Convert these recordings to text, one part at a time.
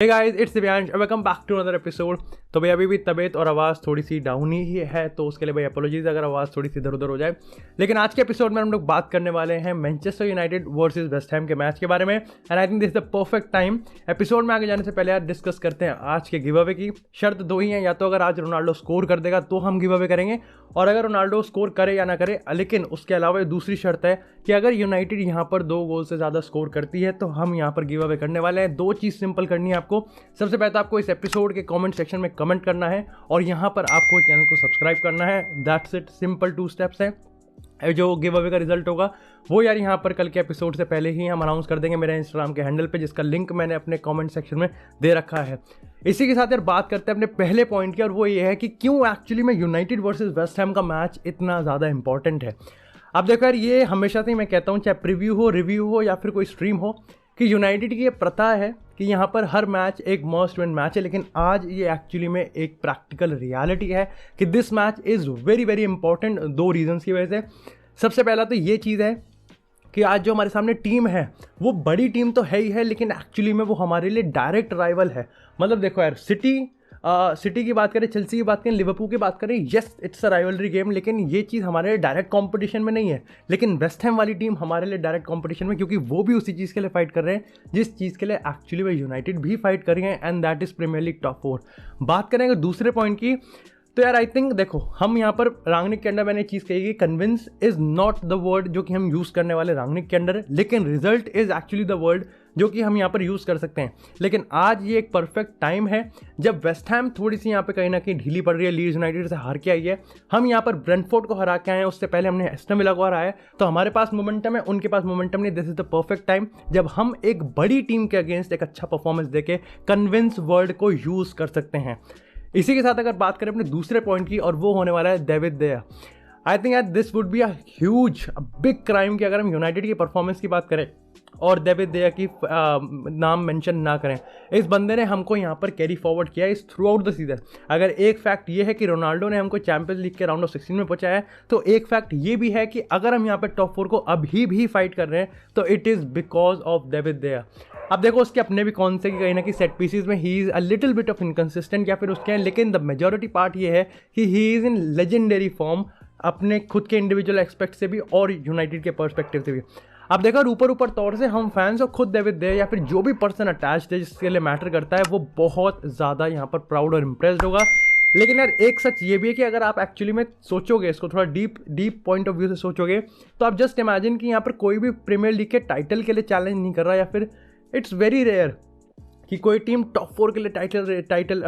Hey guys, it's Divyansh, welcome back to another episode. तो भाई अभी भी तबीयत और आवाज़ थोड़ी सी डाउन ही है, तो उसके लिए भाई अपोलॉजीज अगर आवाज़ थोड़ी सी इधर उधर हो जाए। लेकिन आज के एपिसोड में हम लोग बात करने वाले हैं Manchester United versus West Ham के मैच के बारे में। And I think this is the perfect time. Episode में आगे जाने से पहले यार डिस्कस करते हैं आज के गिव अवे की। शर्त दो ही हैं, या तो अगर आज रोनाल्डो स्कोर कर देगा तो हम गिव अवे करेंगे, और अगर रोनाल्डो स्कोर करे या ना करे, लेकिन उसके अलावा दूसरी शर्त है कि अगर यूनाइटेड यहाँ पर 2 गोल से ज़्यादा स्कोर करती है तो हम यहाँ पर गिव अवे करने वाले हैं। 2 चीज़ सिंपल करनी है आपको। सबसे पहले तो आपको इस एपिसोड के कमेंट सेक्शन में कमेंट करना है, और यहाँ पर आपको चैनल को सब्सक्राइब करना है। दैट्स इट, सिंपल 2 स्टेप्स हैं। जो गिव अवे का रिजल्ट होगा वो यार यहाँ पर कल के एपिसोड से पहले ही हम अनाउंस कर देंगे मेरे इंस्टाग्राम के हैंडल पे, जिसका लिंक मैंने अपने कमेंट सेक्शन में दे रखा है। इसी के साथ यार बात करते हैं अपने पहले पॉइंट की, और वो ये है कि क्यों एक्चुअली में यूनाइटेड वर्सेस वेस्ट हैम का मैच इतना ज़्यादा इंपॉर्टेंट है। अब देखो यार, ये हमेशा से ही मैं कहता हूँ, चाहे प्रीव्यू हो, रिव्यू हो या फिर कोई स्ट्रीम हो, कि यूनाइटेड की ये प्रथा है कि यहाँ पर हर मैच एक मस्ट विन मैच है। लेकिन आज ये एक्चुअली में एक प्रैक्टिकल रियलिटी है कि this match is very very important 2 reasons की वजह से। सबसे पहला तो ये चीज़ है कि आज जो हमारे सामने टीम है वो बड़ी टीम तो है ही है, लेकिन एक्चुअली में वो हमारे लिए डायरेक्ट राइवल है। मतलब देखो यार, सिटी की बात करें, चेल्सी की बात करें, लिवरपूल की बात करें, yes it's a rivalry game, लेकिन ये चीज़ हमारे लिए डायरेक्ट कंपटीशन में नहीं है। लेकिन वेस्ट हैम वाली टीम हमारे लिए डायरेक्ट कंपटीशन में, क्योंकि वो भी उसी चीज़ के लिए फाइट कर रहे हैं जिस चीज़ के लिए एक्चुअली वो यूनाइटेड भी फाइट कर रही है, and that is Premier League top 4। बात करेंगे दूसरे पॉइंट की, तो यार आई थिंक देखो, हम यहाँ पर रांगनिक के अंडर मैंने चीज़ कही कि convince is not the word जो कि हम यूज़ करने वाले रांगनिक के अंडर, लेकिन result is actually the word जो कि हम यहाँ पर यूज़ कर सकते हैं। लेकिन आज ये एक परफेक्ट टाइम है जब वेस्ट हैम थोड़ी सी यहाँ पे कहीं ना कहीं ढीली पड़ रही है, लीड्स यूनाइटेड से हार के आई है। हम यहाँ पर ब्रेंटफोर्ड को हरा के आए हैं, उससे पहले हमने एस्टन विला को हराया है, तो हमारे पास मोमेंटम है, उनके पास मोमेंटम नहीं। This is the perfect time जब हम एक बड़ी टीम के अगेंस्ट एक अच्छा परफॉर्मेंस देके कन्विंस वर्ड को यूज़ कर सकते हैं। इसी के साथ अगर बात करें अपने दूसरे पॉइंट की, और वो होने वाला है डेविड दे गीआ। आई थिंक यार this would be a huge big crime कि अगर हम यूनाइटेड की परफॉर्मेंस की बात करें और डेविड दे गीआ की नाम मेंशन ना करें। इस बंदे ने हमको यहाँ पर कैरी फॉरवर्ड किया इस थ्रू आउट द सीजन। अगर एक फैक्ट ये है कि रोनाल्डो ने हमको चैंपियंस लीग के राउंड ऑफ 16 में पहुंचाया है, तो एक फैक्ट ये भी है कि अगर हम यहाँ पर टॉप 4 को अभी भी फाइट कर रहे हैं तो it is because of David de Gea. अब देखो, उसके अपने भी कौन से कि कहीं ना कहीं सेट पीसेज में he is a little bit of inconsistent या फिर उसके हैं, लेकिन द मेजॉरिटी पार्ट ये है कि he is in legendary form, अपने खुद के इंडिविजुअल एक्सपेक्ट से भी और यूनाइटेड के पर्सपेक्टिव से भी। अब देखो, ऊपर तौर से हम फैंस और खुद डेविड दे या फिर जो भी पर्सन अटैच्ड है जिसके लिए मैटर करता है, वो बहुत ज़्यादा यहाँ पर प्राउड और इम्प्रेस्ड होगा। लेकिन यार एक सच ये भी है कि अगर आप एक्चुअली में सोचोगे, इसको थोड़ा डीप पॉइंट ऑफ व्यू से सोचोगे, तो आप जस्ट इमेजिन कि यहाँ पर कोई भी प्रीमियर लीग के टाइटल के लिए चैलेंज नहीं कर रहा, या फिर इट्स वेरी रेयर कि कोई टीम टॉप 4 के लिए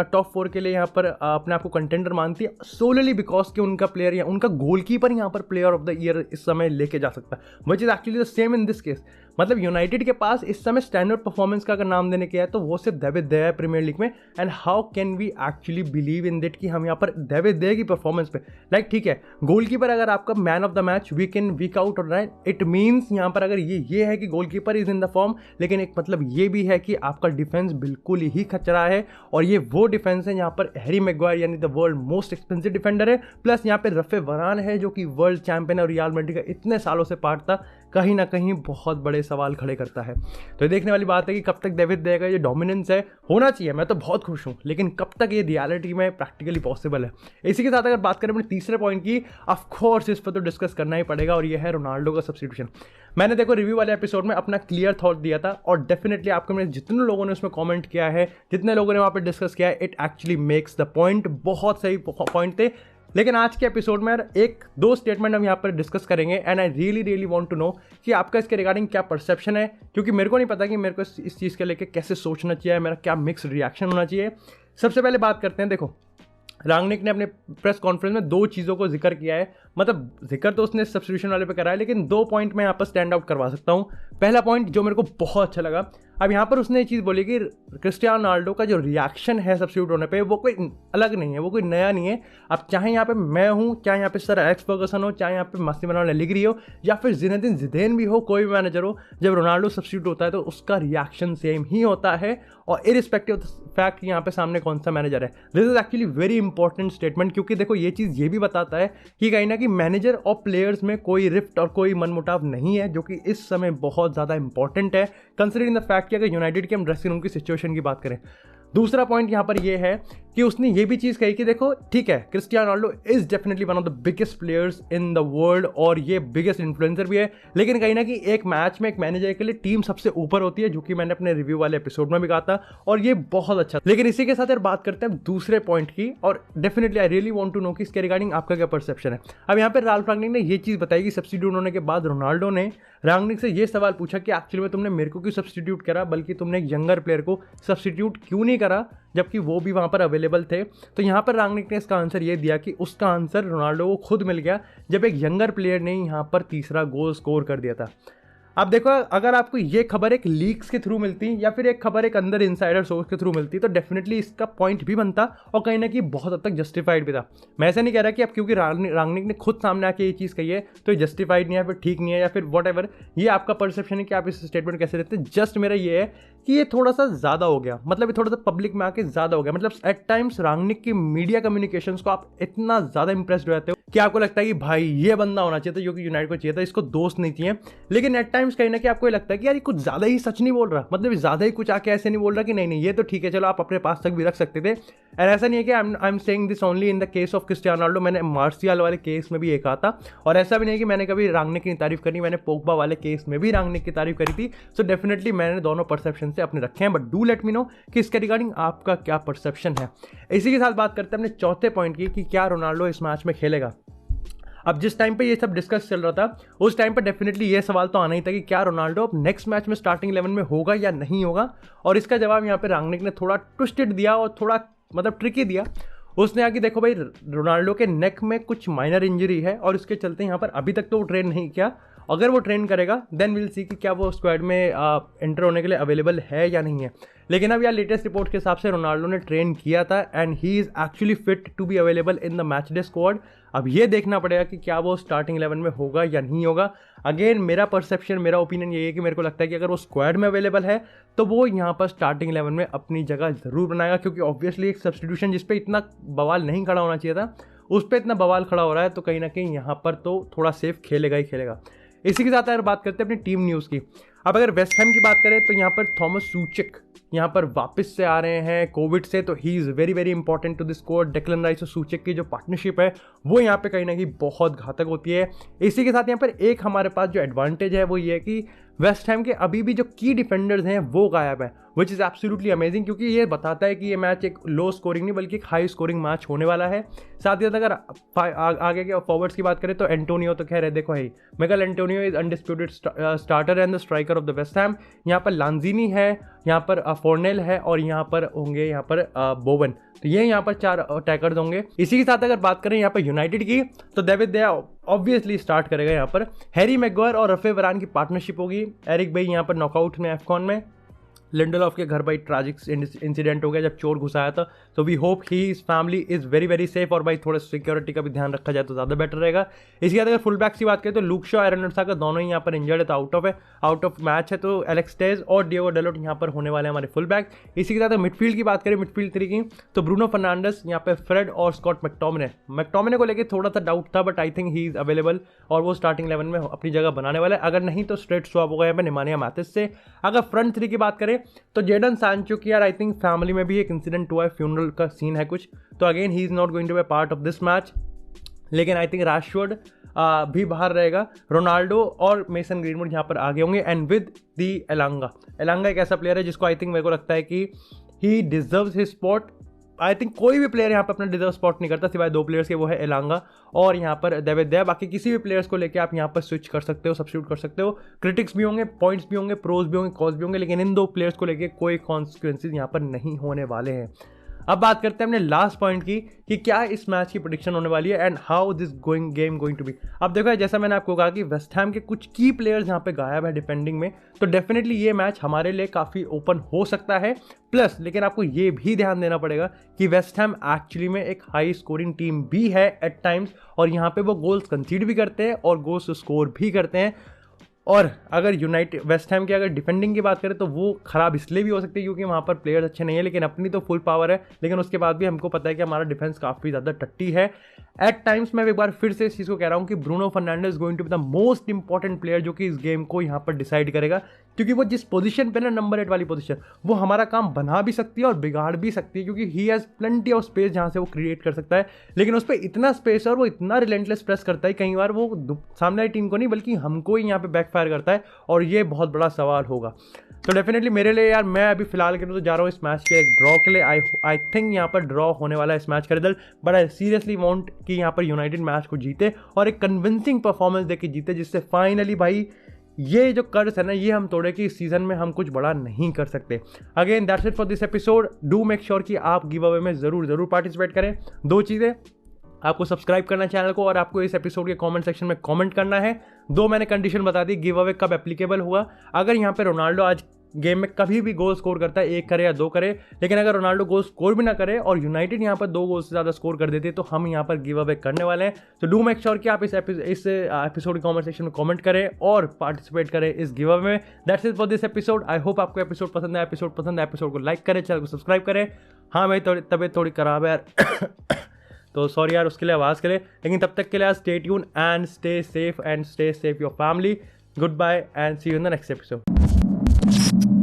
टॉप 4 के लिए यहाँ पर अपने आप को कंटेंडर मानती है सोलली बिकॉज कि उनका प्लेयर या उनका गोलकीपर यहाँ पर प्लेयर ऑफ द ईयर इस समय लेके जा सकता है, which is actually the same in this case. मतलब यूनाइटेड के पास इस समय स्टैंडर्ड परफॉर्मेंस का अगर नाम देने के है तो वो सिर्फ डेविड दे गीआ है प्रीमियर लीग में। And how can we actually believe in that कि हम यहाँ पर डेविड दे गीआ की परफॉर्मेंस पे, लाइक ठीक है, गोलकीपर अगर आपका man of the match week in week out हो रहा है, इट मीन्स यहाँ पर अगर ये है कि goalkeeper is in the form, लेकिन एक मतलब ये भी है कि आपका डिफेंस बिल्कुल ही खचरा है, और ये वो डिफेंस है यहाँ पर हैरी मैग्वायर यानी the world most expensive defender है, प्लस यहाँ पे रफे वरान है जो कि वर्ल्ड चैंपियन और रियल मैड्रिड का इतने सालों से पार्ट था, कहीं ना कहीं बहुत बड़े सवाल खड़े करता है। तो ये देखने वाली बात है कि कब तक डेविड दे गीआ ये डोमिनेंस है, होना चाहिए, मैं तो बहुत खुश हूँ, लेकिन कब तक ये रियलिटी में प्रैक्टिकली पॉसिबल है। इसी के साथ अगर बात करें अपने तीसरे पॉइंट की, ऑफ कोर्स इस पर तो डिस्कस करना ही पड़ेगा, और ये है रोनाल्डो का सब्स्टिट्यूशन। मैंने देखो रिव्यू वाले एपिसोड में अपना क्लियर थॉट दिया था, और डेफिनेटली आपको मेरे जितने लोगों ने उसमें कमेंट किया है, जितने लोगों ने वहाँ पर डिस्कस किया है, it actually makes the point. बहुत सही पॉइंट थे। लेकिन आज के एपिसोड में 1-2 स्टेटमेंट हम यहाँ पर डिस्कस करेंगे, and I really want to know कि आपका इसके रिगार्डिंग क्या परसेप्शन है, क्योंकि मेरे को नहीं पता कि मेरे को इस चीज़ के लेके कैसे सोचना चाहिए, मेरा क्या मिक्स रिएक्शन होना चाहिए। सबसे पहले बात करते हैं, देखो रांगनिक ने अपने प्रेस कॉन्फ्रेंस में 2 चीज़ों को जिक्र किया है, मतलब जिक्र तो उसने सब्स्टिट्यूशन वाले पे करा है, लेकिन 2 पॉइंट मैं यहाँ पर स्टैंड आउट करवा सकता हूँ। पहला पॉइंट जो मेरे को बहुत अच्छा लगा, अब यहाँ पर उसने ये चीज़ बोली कि क्रिस्टियानो रोनाल्डो का जो रिएक्शन है सब्स्टिट्यूट होने पे, वो कोई अलग नहीं है, वो कोई नया नहीं है। अब चाहे यहाँ पे मैं हूँ, चाहे यहाँ पे सर एलेक्स फर्गसन हो, चाहे यहाँ पे मास्टिमानो एलेग्री हो, या फिर जिनेदिन जिडेन भी हो, कोई भी मैनेजर हो, जब रोनाल्डो सब्स्टिट्यूट होता है तो उसका रिएक्शन सेम ही होता है, और इरिस्पेक्टिव ऑफ द फैक्ट यहाँ पे सामने कौन सा मैनेजर है। This is actually very important statement, क्योंकि देखो ये चीज़ ये भी बताता है कि कहीं ना कि मैनेजर और प्लेयर्स में कोई रिफ्ट और कोई मनमुटाव नहीं है, जो कि इस समय बहुत ज़्यादा इंपॉर्टेंट है कंसिडरिंग द फैक्ट कि अगर यूनाइटेड के हम ड्रेसिंग रूम की सिचुएशन की बात करें। दूसरा पॉइंट यहाँ पर यह है कि उसने ये भी चीज़ कही कि देखो ठीक है, Cristiano Ronaldo is definitely one of the biggest players in the world और ये बिगेस्ट इन्फ्लुएंसर भी है, लेकिन कहीं ना कहीं एक मैच में एक मैनेजर के लिए टीम सबसे ऊपर होती है, जो कि मैंने अपने रिव्यू वाले एपिसोड में भी कहा था और ये बहुत अच्छा। लेकिन इसी के साथ यार बात करते हैं दूसरे पॉइंट की, और definitely I really want to know कि इसके रिगार्डिंग आपका क्या परसेप्शन है। अब यहाँ पर राल्फ रांगनिक ने ये चीज़ बताई कि सब्स्टिट्यूट होने के बाद रोनाल्डो ने रांगनिक से ये सवाल पूछा कि एक्चुअली में तुमने मेरे को क्यों सब्स्टिट्यूट करा, बल्कि तुमने एक यंगर प्लेयर को सब्स्टिट्यूट क्यों नहीं करा जबकि वो भी वहाँ पर अवेलेबल थे। तो यहाँ पर रांगनिक ने इसका आंसर ये दिया कि उसका आंसर रोनाल्डो को खुद मिल गया जब एक यंगर प्लेयर ने यहाँ पर तीसरा गोल स्कोर कर दिया था। अब देखो, अगर आपको ये खबर एक लीक्स के थ्रू मिलती या फिर एक खबर एक अंदर इनसाइडर सोर्स के थ्रू मिलती तो डेफिनेटली इसका पॉइंट भी बनता और कहीं ना कहीं बहुत हद तक जस्टिफाइड भी था। मैं ऐसा नहीं कह रहा कि अब क्योंकि रांगनिक ने खुद सामने आके ये चीज़ कही है तो ये जस्टिफाइड नहीं है, फिर ठीक नहीं है, या फिर वॉट ये आपका परसेप्शन है कि आप इस स्टेटमेंट कैसे देते हैं। जस्ट मेरा ये है कि ये थोड़ा सा ज़्यादा हो गया, मतलब ये थोड़ा सा पब्लिक में आके ज़्यादा हो गया। मतलब एट टाइम्स रांगनिक की मीडिया कम्युनिकेशंस को आप इतना ज़्यादा इंप्रेस्ड हो जाते हो कि आपको लगता है कि भाई ये बंदा होना चाहिए था जो कि यूनाइटेड को चाहिए था, इसको दोस्त नहीं चाहिए। लेकिन एट टाइम्स कहीं ना कहीं आपको लगता है कि यार ये कुछ ज़्यादा ही सच नहीं बोल रहा, मतलब ज़्यादा ही कुछ आके ऐसे नहीं बोल रहा कि नहीं ये तो ठीक है, चलो आप अपने पास तक भी रख सकते थे। और ऐसा नहीं है कि I am saying this only in the case of Cristiano Ronaldo, मैंने मार्शियल वाले केस में भी ये कहा था, और ऐसा भी नहीं है कि मैंने कभी रांगनिक की तारीफ करी, मैंने पोग्बा वाले केस में भी रांगनिक की तारीफ करी थी। सो डेफिनेटली मैंने दोनों परसेप्शन से अपने रखे हैं, but do let me know कि इसके रिगार्डिंग आपका क्या परसेप्शन है। इसी के साथ बात करते हैं अपने चौथे पॉइंट की कि क्या रोनाल्डो इस मैच में खेलेगा। अब जिस टाइम पे ये सब डिस्कस चल रहा था उस टाइम पे डेफिनेटली ये सवाल तो आना ही था कि क्या रोनाल्डो अब नेक्स्ट मैच में स्टार्टिंग 11 में होगा या नहीं होगा, और इसका जवाब यहाँ पे रांगनिक ने थोड़ा ट्विस्टेड दिया और थोड़ा मतलब ट्रिकी दिया। उसने आगे देखो भाई, रोनाल्डो के नेक में कुछ माइनर इंजरी है और इसके चलते यहाँ पर अभी तक तो वो ट्रेन नहीं किया, अगर वो ट्रेन करेगा देन विल सी कि क्या वो स्क्वाड में एंटर होने के लिए अवेलेबल है या नहीं है। लेकिन अब यार लेटेस्ट रिपोर्ट के हिसाब से रोनाल्डो ने ट्रेन किया था and he is actually fit to be available in the match day squad. अब ये देखना पड़ेगा कि क्या वो स्टार्टिंग 11 में होगा या नहीं होगा। अगेन मेरा परसेप्शन, मेरा ओपिनियन ये है कि मेरे को लगता है कि अगर वो स्क्वाड में अवेलेबल है तो वो यहाँ पर स्टार्टिंग 11 में अपनी जगह ज़रूर बनाएगा, क्योंकि ऑब्वियसली एक सब्स्टिट्यूशन जिस पे इतना बवाल नहीं खड़ा होना चाहिए था उस पर इतना बवाल खड़ा हो रहा है, तो कहीं ना कहीं यहाँ पर तो थोड़ा सेफ खेलेगा ही खेलेगा। इसी के साथ अगर बात करते हैं अपनी टीम न्यूज़ की, अब अगर वेस्ट हैम की बात करें तो यहाँ पर थॉमस सूचक यहाँ पर वापस से आ रहे हैं कोविड से, तो he is very very important to this squad. Declan Rice और सूचक की जो पार्टनरशिप है वो यहाँ पे कहीं ना कहीं बहुत घातक होती है। इसी के साथ यहाँ पर एक हमारे पास जो एडवांटेज है वो ये है कि वेस्ट हैम के अभी भी जो की डिफेंडर्स हैं वो गायब है, विच इज़ एब्सोल्युटली अमेजिंग, क्योंकि ये बताता है कि ये मैच एक लो स्कोरिंग नहीं बल्कि एक हाई स्कोरिंग मैच होने वाला है। साथ ही साथ अगर आगे के फॉरवर्ड्स की बात करें तो एंटोनियो तो खैर है, देखो है Miguel Antonio is undisputed starter and the striker of the West Ham. यहाँ पर लांजीनी है, यहाँ पर फोर्नेल है और यहाँ पर होंगे यहाँ पर बोवन, तो ये यहाँ पर 4 अटैकर्स होंगे। इसी के साथ अगर बात करें यहाँ पर यूनाइटेड की तो डेविड दे ऑब्वियसली स्टार्ट करेगा, यहाँ पर हैरी मैग्वायर और रफे वरान की पार्टनरशिप होगी। एरिक भाई यहाँ पर नॉकआउट में एफकॉन में, लिंडलॉफ के घर भाई ट्रैजिक इंसिडेंट हो गया जब चोर घुसाया था, तो we hope he is family is very very safe, और भाई थोड़ा सिक्योरिटी का भी ध्यान रखा जाए तो ज़्यादा बेटर रहेगा। इसके बाद अगर फुल बैक्स की बात करें तो लूक शॉ, एरन वन-बिसाका दोनों ही यहाँ पर इंजर्ड है, तो आउट ऑफ मैच है, तो एलेक्स टेज और डिएगो डैलोट यहाँ पर होने वाले हमारे फुल बैक। इसी के साथ मिडफील्ड की बात करें, मिडफील्ड 3 की, तो ब्रूनो फर्नांडिस, यहाँ पे फ्रेड और स्कॉट मैकटोमिने को लेकर थोड़ा सा डाउट था, but I think he is available और वो स्टार्टिंग 11 में अपनी जगह बनाने वाला है। अगर नहीं तो स्ट्रेट स्वैप होगा यहाँ पर नेमानिया मैथिस से। अगर फ्रंट 3 की बात करें तो जेडन सांचो की यार आई थिंक फैमिली में भी एक इंसिडेंट हुआ है, फ्यूनरल का सीन है कुछ, तो again he is not going to be part of this match. लेकिन आई थिंक राशवर्ड भी बाहर रहेगा। रोनाल्डो और मेसन ग्रीनवुड यहाँ पर आगे होंगे एंड विद दी एलांगा एक ऐसा प्लेयर है जिसको आई थिंक मेरे को लगता है कि ही deserves his spot. I think कोई भी प्लेयर यहाँ पर अपना डिजर्व स्पॉट नहीं करता सिवाय 2 प्लेयर्स के, वो है एलांगा और यहाँ पर डेविड दे। बाकी किसी भी प्लेयर्स को लेकर आप यहाँ पर स्विच कर सकते हो, सब्स्टिट्यूट कर सकते हो। क्रिटिक्स भी होंगे, पॉइंट्स भी होंगे, प्रोज भी होंगे, कॉज भी होंगे, लेकिन इन 2 प्लेयर्स को लेकर कोई कॉन्सिक्वेंसेज यहाँ पर नहीं होने वाले हैं। अब बात करते हैं अपने लास्ट पॉइंट की कि क्या इस मैच की प्रेडिक्शन होने वाली है and how this game going to be. अब देखो जैसा मैंने आपको कहा कि वेस्ट हैम के कुछ की प्लेयर्स यहाँ पे गायब है डिफेंडिंग में, तो डेफिनेटली ये मैच हमारे लिए काफ़ी ओपन हो सकता है। प्लस लेकिन आपको ये भी ध्यान देना पड़ेगा कि वेस्ट हैम एक्चुअली में एक हाई स्कोरिंग टीम भी है एट टाइम्स, और यहाँ पे वो गोल्स कंसीड भी करते हैं और गोल्स स्कोर भी करते हैं। और अगर यूनाइटेड वेस्ट हैम की अगर डिफेंडिंग की बात करें तो वो खराब इसलिए भी हो सकती है क्योंकि वहाँ पर प्लेयर्स अच्छे नहीं है, लेकिन अपनी तो फुल पावर है, लेकिन उसके बाद भी हमको पता है कि हमारा डिफेंस काफ़ी ज़्यादा टट्टी है एट टाइम्स। मैं एक बार फिर से इस चीज़ को कह रहा हूँ कि Bruno Fernandes going to be the most important player जो कि इस गेम को यहाँ पर डिसाइड करेगा, क्योंकि वो जिस पोजीशन पे ना नंबर 8 वाली पोजीशन, वो हमारा काम बना भी सकती है और बिगाड़ भी सकती है, क्योंकि he has plenty of space जहाँ से वो क्रिएट कर सकता है, लेकिन उस पर इतना स्पेस और वो इतना रिलेंटलेस प्रेस करता है कई बार वो सामने वाली टीम को नहीं बल्कि हमको ही यहाँ पे बैकफायर करता है, और ये बहुत बड़ा सवाल होगा। तो डेफिनेटली मेरे लिए यार, मैं अभी फिलहाल के लिए तो जा रहा हूँ इस मैच के एक ड्रॉ के लिए। आई थिंक यहाँ पर ड्रॉ होने वाला है इस मैच का result, but I seriously want कि यहाँ पर यूनाइटेड मैच को जीते और एक कन्विंसिंग परफॉर्मेंस देके जीते, जिससे फाइनली भाई ये जो कर्ज है ना ये हम तोड़े कि इस सीजन में हम कुछ बड़ा नहीं कर सकते। Again that's it for this episode. Do make sure कि आप गिव अवे में ज़रूर पार्टिसिपेट करें। दो चीज़ें, आपको सब्सक्राइब करना है चैनल को और आपको इस एपिसोड के कमेंट सेक्शन में कमेंट करना है। दो मैंने कंडीशन बता दी गिव अवे कब एप्लीकेबल हुआ। अगर यहाँ पे रोनाल्डो आज गेम में कभी भी गोल स्कोर करता है, एक करे या दो करे, लेकिन अगर रोनाल्डो गोल स्कोर भी ना करे और यूनाइटेड यहाँ पर 2 गोल से ज़्यादा स्कोर कर देती है तो हम यहाँ पर गिव अवे करने वाले हैं। तो डू मेक श्योर कि आप इस एपिसोड के कमेंट सेक्शन में कमेंट करें और पार्टिसिपेट करें इस गिव अवे में। That's it for this episode. I hope आपको एपिसोड पसंद है। एपिसोड को लाइक करें, चैनल को सब्सक्राइब करें। हाँ मेरी तबीयत थोड़ी खराब है यार तो सॉरी यार उसके लिए आवाज़ करें, लेकिन तब तक के लिए stay tune and stay safe your family. Good bye and see you in the next episode.